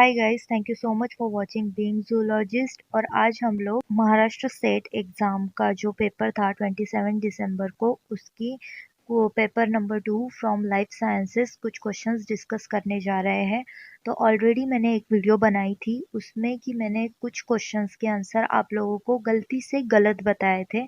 Hi guys, thank you so much for watching being zoologist. और आज हम लोग महाराष्ट्र स्टेट एग्जाम का जो पेपर था 27 दिसंबर को, उसकी वो paper number 2 from life sciences कुछ क्वेश्चंस डिस्कस करने जा रहे हैं। तो ऑलरेडी मैंने एक वीडियो बनाई थी उसमें कि मैंने कुछ क्वेश्चंस के आंसर आप लोगों को गलती से गलत बताए थे।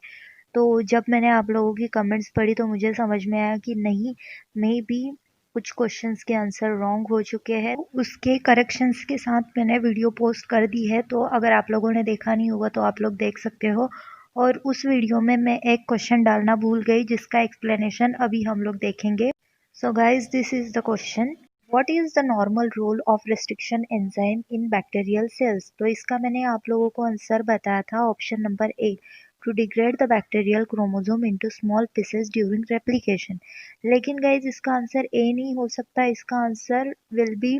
तो जब मैंने आप लोगों की कमेंट्स पढ़ी तो मुझे समझ में आया कि नहीं, मे बी कुछ क्वेश्चंस के आंसर रॉन्ग हो चुके हैं। उसके करेक्शंस के साथ मैंने वीडियो पोस्ट कर दी है, तो अगर आप लोगों ने देखा नहीं होगा तो आप लोग देख सकते हो। और उस वीडियो में मैं एक क्वेश्चन डालना भूल गई जिसका एक्सप्लेनेशन अभी हम लोग देखेंगे। So guys, this is the question. What is the normal role of restriction enzyme in bacterial cells? तो इसका मैंने आप लोगों को आंसर बताया था, option number A, to degrade the bacterial chromosome into small pieces during replication। लेकिन guys इसका आंसर ए नहीं हो सकता, इसका answer will be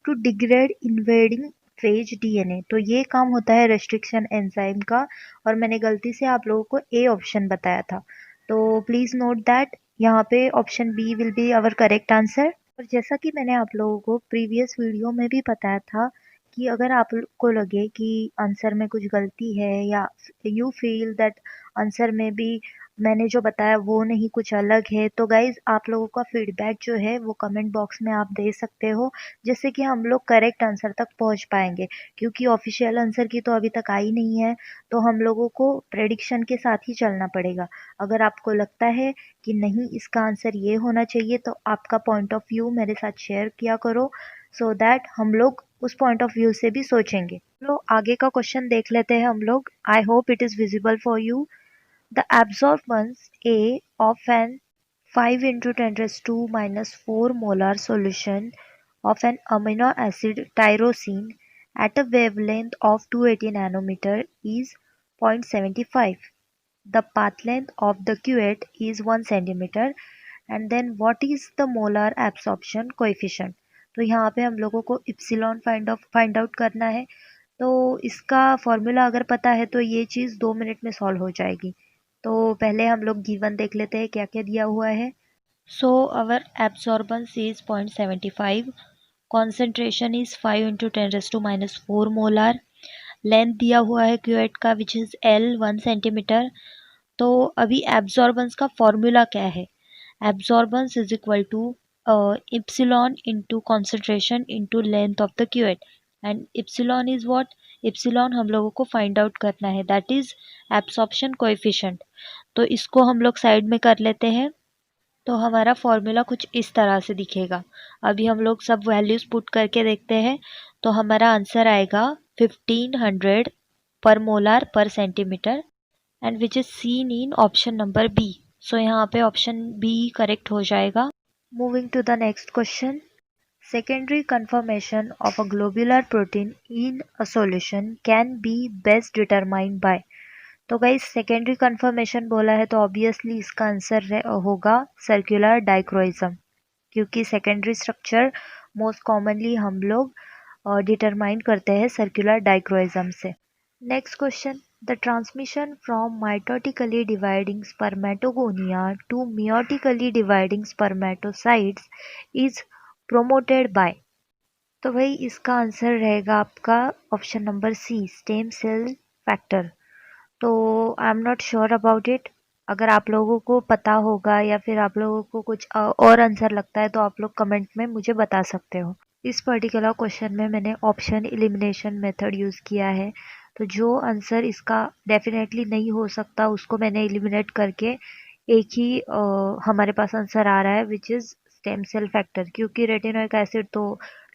to degrade invading phage DNA. तो ये काम होता है रेस्ट्रिक्शन एंजाइम का, और मैंने गलती से आप लोगों को ए ऑप्शन बताया था। तो प्लीज नोट दैट यहाँ पे option B will be our correct answer. और जैसा कि मैंने आप लोगों को प्रीवियस वीडियो में भी बताया था कि अगर आपको लगे कि आंसर में कुछ गलती है, या यू फील दैट आंसर में भी मैंने जो बताया वो नहीं कुछ अलग है, तो गाइज आप लोगों का फीडबैक जो है वो कमेंट बॉक्स में आप दे सकते हो, जिससे कि हम लोग करेक्ट आंसर तक पहुंच पाएंगे। क्योंकि ऑफिशियल आंसर की तो अभी तक आई नहीं है, तो हम लोगों को प्रेडिक्शन के साथ ही चलना पड़ेगा। अगर आपको लगता है कि नहीं इसका आंसर ये होना चाहिए, तो आपका पॉइंट ऑफ व्यू मेरे साथ शेयर किया करो, सो दैट हम लोग उस पॉइंट ऑफ व्यू से भी सोचेंगे। तो आगे का क्वेश्चन देख लेते हैं हम लोग। I hope it is visible for you. The absorbance A of an 5 into 10 raised to minus 4 molar solution of an amino acid tyrosine at a wavelength of 280 nanometer is 0.75. The path length of the cuvette is 1 centimeter. And then what is the molar absorption coefficient? तो यहाँ पे हम लोगों को epsilon find out करना है। तो इसका फॉर्मूला अगर पता है तो ये चीज़ 2 मिनट में सॉल्व हो जाएगी। तो पहले हम लोग गिवन देख लेते हैं क्या क्या दिया हुआ है। So our absorbance is 0.75, concentration is 5 into 10⁻⁻⁴ molar, length दिया हुआ है क्यूएट का विच इज़ एल 1 सेंटीमीटर। तो अभी एब्सॉर्बेंस का फॉर्मूला क्या है? Absorbance is equal to epsilon into concentration into length of the cuvette, and epsilon is what? Epsilon हम लोगों को फाइंड आउट करना है, दैट इज एब्सॉर्प्शन कोएफिशिएंट। तो इसको हम लोग साइड में कर लेते हैं। तो हमारा फॉर्मूला कुछ इस तरह से दिखेगा। अभी हम लोग सब वैल्यूज पुट करके देखते हैं। तो हमारा आंसर आएगा 1500 per molar per centimetre, and which is seen in option number B. So यहाँ पे ऑप्शन बी करेक्ट हो जाएगा। Moving to the next question. Secondary conformation of a globular protein in a solution can be best determined by। तो guys secondary conformation बोला है तो obviously इसका answer होगा सर्कुलर डाइक्रोइज्म, क्योंकि सेकेंडरी स्ट्रक्चर मोस्ट कॉमनली हम लोग डिटरमाइन करते हैं सर्कुलर डाइक्रोइज्म से। Next question. The transmission from mitotically dividing spermatogonia to meiotically dividing spermatocytes is promoted by. तो भाई इसका आंसर रहेगा आपका option number C, stem cell factor. तो I am not sure about it. अगर आप लोगों को पता होगा या फिर आप लोगों को कुछ और आंसर लगता है तो आप लोग कमेंट में मुझे बता सकते हो। इस पर्टिकुलर क्वेश्चन में मैंने ऑप्शन एलिमिनेशन मेथड यूज़ किया है। तो जो आंसर इसका डेफिनेटली नहीं हो सकता उसको मैंने एलिमिनेट करके एक ही हमारे पास आंसर आ रहा है which is stem cell factor, क्योंकि रेटिनोइक एसिड तो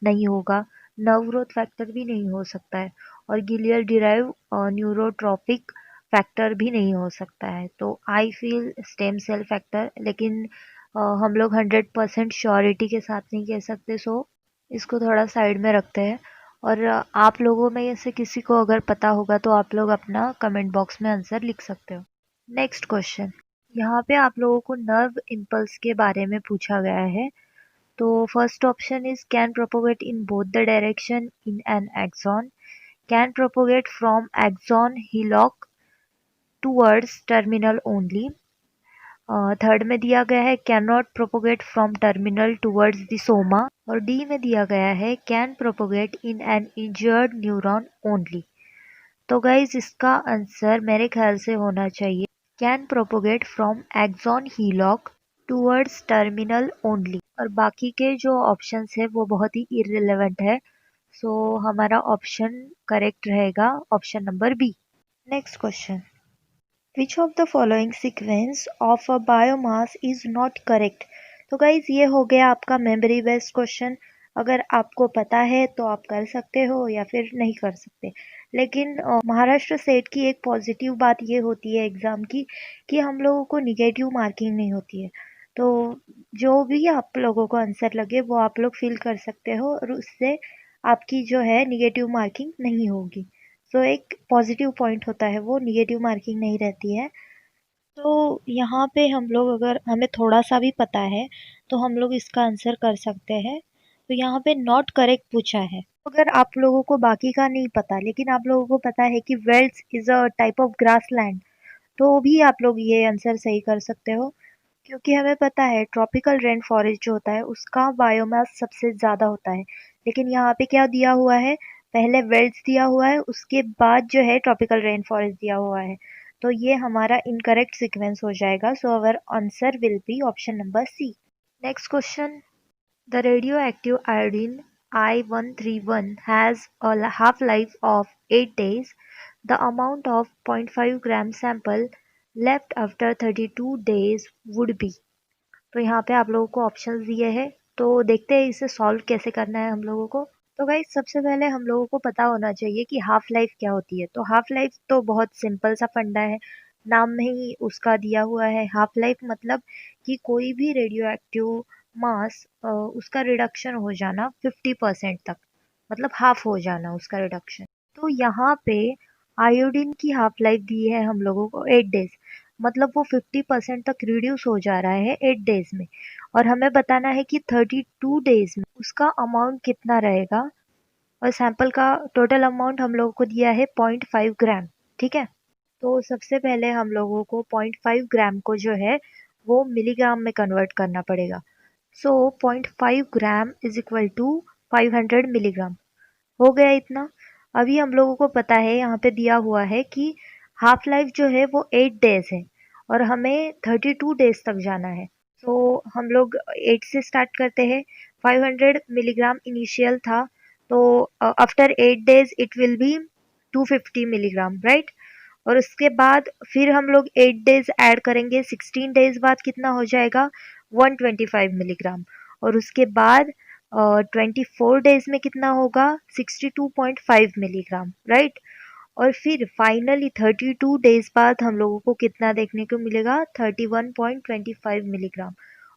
नहीं होगा, नर्व ग्रोथ फैक्टर भी नहीं हो सकता है, और गिलियल डिराइव न्यूरोट्रॉपिक फैक्टर भी नहीं हो सकता है। तो I feel stem cell factor, लेकिन हम लोग 100% श्योरिटी के साथ नहीं कह सकते, सो इसको थोड़ा साइड में रखते हैं। और आप लोगों में से किसी को अगर पता होगा तो आप लोग अपना कमेंट बॉक्स में आंसर लिख सकते हो। Next question. यहाँ पे आप लोगों को नर्व इम्पल्स के बारे में पूछा गया है। तो first option is can propagate in both the direction in an axon, can propagate from axon hillock towards terminal only, third में दिया गया है can not propagate from terminal towards the soma, और डी में दिया गया है can propagate in an injured neuron only. तो गाइज इसका आंसर मेरे ख्याल से होना चाहिए can propagate from axon hillock towards terminal only, और बाकी के जो ऑप्शंस है वो बहुत ही इररिलेवेंट है। सो हमारा ऑप्शन करेक्ट रहेगा option number B. Next question, which of the following sequence of a biomass is not correct. तो गाइज ये हो गया आपका मेमोरी बेस्ड क्वेश्चन। अगर आपको पता है तो आप कर सकते हो या फिर नहीं कर सकते, लेकिन महाराष्ट्र सेट की एक पॉजिटिव बात ये होती है एग्ज़ाम की कि हम लोगों को निगेटिव मार्किंग नहीं होती है। तो जो भी आप लोगों को आंसर लगे वो आप लोग फिल कर सकते हो और उससे आपकी जो है निगेटिव मार्किंग नहीं होगी। सो एक पॉजिटिव पॉइंट होता है, वो निगेटिव मार्किंग नहीं रहती है। तो यहाँ पे हम लोग अगर हमें थोड़ा सा भी पता है तो हम लोग इसका आंसर कर सकते हैं। तो यहाँ पे नॉट करेक्ट पूछा है। अगर आप लोगों को बाकी का नहीं पता लेकिन आप लोगों को पता है कि velds is a type of grassland, तो भी आप लोग ये आंसर सही कर सकते हो, क्योंकि हमें पता है ट्रॉपिकल रेन फॉरेस्ट जो होता है उसका बायोमास सबसे ज़्यादा होता है। लेकिन यहाँ पे क्या दिया हुआ है, पहले वेल्ड्स दिया हुआ है उसके बाद जो है ट्रॉपिकल रेन फॉरेस्ट दिया हुआ है। तो ये हमारा इनकरेक्ट सीक्वेंस हो जाएगा। So our answer will be option number C. Next question, the radio active iodine I-131 has a half-life of 8 days. The amount of 0.5 gram sample left after 32 days would be। तो यहाँ पे आप लोगों को options दिए हैं, तो देखते हैं इसे सॉल्व कैसे करना है हम लोगों को। तो गाइस सबसे पहले हम लोगों को पता होना चाहिए कि हाफ लाइफ क्या होती है। तो हाफ लाइफ तो बहुत सिंपल सा फंडा है, नाम में ही उसका दिया हुआ है हाफ लाइफ, मतलब कि कोई भी रेडियो एक्टिव मास उसका रिडक्शन हो जाना 50% तक, मतलब हाफ हो जाना उसका रिडक्शन। तो यहाँ पे आयोडीन की हाफ लाइफ दी है हम लोगों को 8 डेज, मतलब वो 50% तक रिड्यूस हो जा रहा है 8 डेज में। और हमें बताना है कि 32 डेज में उसका अमाउंट कितना रहेगा, और सैंपल का टोटल अमाउंट हम लोगों को दिया है 0.5 ग्राम। ठीक है, तो सबसे पहले हम लोगों को 0.5 ग्राम को जो है वो मिलीग्राम में कन्वर्ट करना पड़ेगा। So 0.5 gram is equal to 500 milligram हो गया इतना। अभी हम लोगों को पता है यहाँ पे दिया हुआ है कि हाफ लाइफ जो है वो 8 डेज है और हमें 32 डेज तक जाना है। तो हम लोग 8 से स्टार्ट करते हैं। 500 मिलीग्राम इनिशियल था, तो after 8 days it will be 250 milligram, right. और उसके बाद फिर हम लोग 8 डेज ऐड करेंगे, 16 डेज बाद कितना हो जाएगा 125 मिलीग्राम। और उसके बाद 24 डेज में कितना होगा 62.5 मिलीग्राम, राइट। और फिर फाइनली 32 डेज बाद हम लोगों को कितना देखने को मिलेगा 31.25 मिलीग्राम।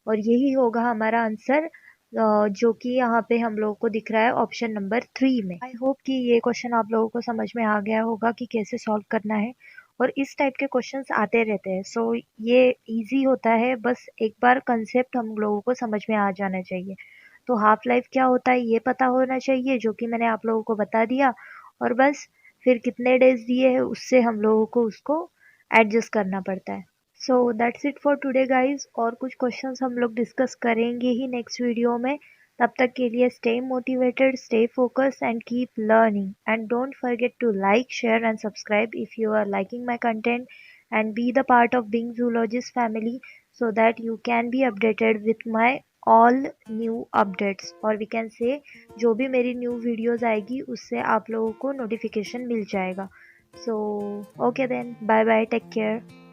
और यही होगा हमारा आंसर, जो कि यहाँ पे हम लोगों को दिख रहा है ऑप्शन नंबर 3 में। आई होप कि ये क्वेश्चन आप लोगों को समझ में आ गया होगा कि कैसे सॉल्व करना है। और इस टाइप के क्वेश्चंस आते रहते हैं, सो ये इजी होता है, बस एक बार कंसेप्ट हम लोगों को समझ में आ जाना चाहिए। तो हाफ लाइफ क्या होता है ये पता होना चाहिए, जो कि मैंने आप लोगों को बता दिया। और बस फिर कितने डेज दिए हैं उससे हम लोगों को उसको एडजस्ट करना पड़ता है। So that's it for today guys. और कुछ क्वेश्चंस हम लोग डिस्कस करेंगे ही नेक्स्ट वीडियो में। तब तक के लिए stay motivated, stay focus and keep learning, and don't forget to like, share and subscribe if you are liking my content, and be the part of Being Zoologist family so that you can be updated with my all new updates, और we can say जो भी मेरी new videos आएगी उससे आप लोगों को notification मिल जाएगा। So okay then, bye bye, take care.